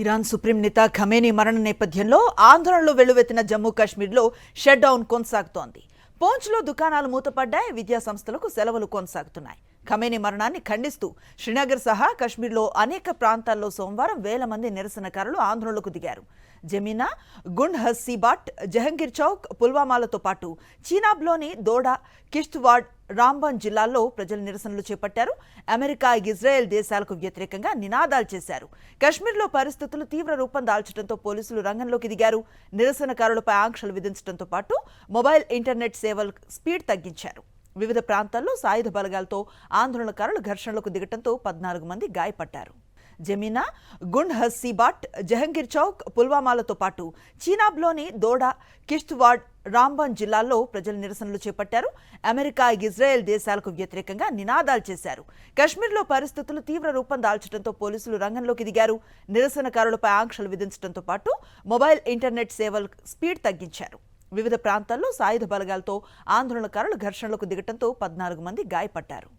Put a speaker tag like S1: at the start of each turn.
S1: Iran supreme నేత Khamenei మరణ నేపథ్యంలో ఆందోళనలు వెల్లువెత్తిన జమ్మూ కాశ్మీర్లో షట్ డౌన్ కొనసాగుతోంది. పూంచ్లో దుకాణాలు మూతపడ్డాయి, విద్యా సంస్థలకు సెలవులు కొనసాగుతున్నాయి. ఖమేనీ మరణాన్ని ఖండిస్తూ శ్రీనగర్ సహా కాశ్మీర్లో అనేక ప్రాంతాల్లో సోమవారం వేల మంది నిరసనకారులు ఆందోళనలకు దిగారు. జమీనా, గుండ్ హస్సీబాట్, జహంగీర్ చౌక్, పుల్వామాలతో పాటు చీనాబ్లోని దోడా, కిష్త్వాడ్, రాంబన్ జిల్లాల్లో ప్రజలు నిరసనలు చేపట్టారు. అమెరికా, ఇజ్రాయెల్ దేశాలకు వ్యతిరేకంగా నినాదాలు చేశారు. కశ్మీర్లో పరిస్థితులు తీవ్ర రూపం దాల్చడంతో పోలీసులు రంగంలోకి దిగారు. నిరసనకారులపై ఆంక్షలు విధించడంతో పాటు మొబైల్, ఇంటర్నెట్ సేవల స్పీడ్ తగ్గించారు. వివిధ ప్రాంతాల్లో సాయుధ బలగాలతో ఆందోళనకారులు ఘర్షణలకు దిగటంతో 14 మంది గాయపడ్డారు. జమీనా, గుండ్ హస్సీబాట్, జహంగీర్ చౌక్, పుల్వామాలతో పాటు చీనాబ్లోని దోడా, కిష్త్వాడ్, రాంబన్ జిల్లాల్లో ప్రజలు నిరసనలు చేపట్టారు. అమెరికా, ఇజ్రాయెల్ దేశాలకు వ్యతిరేకంగా నినాదాలు చేశారు. కశ్మీర్లో పరిస్థితులు తీవ్ర రూపం దాల్చడంతో పోలీసులు రంగంలోకి దిగారు. నిరసనకారులపై ఆంక్షలు విధించడంతో పాటు మొబైల్, ఇంటర్నెట్ సేవల స్పీడ్ తగ్గించారు. వివిధ ప్రాంతాల్లో సాయుధ బలగాలతో ఆందోళనకారులు ఘర్షణలకు దిగటంతో 14 మంది గాయపడ్డారు.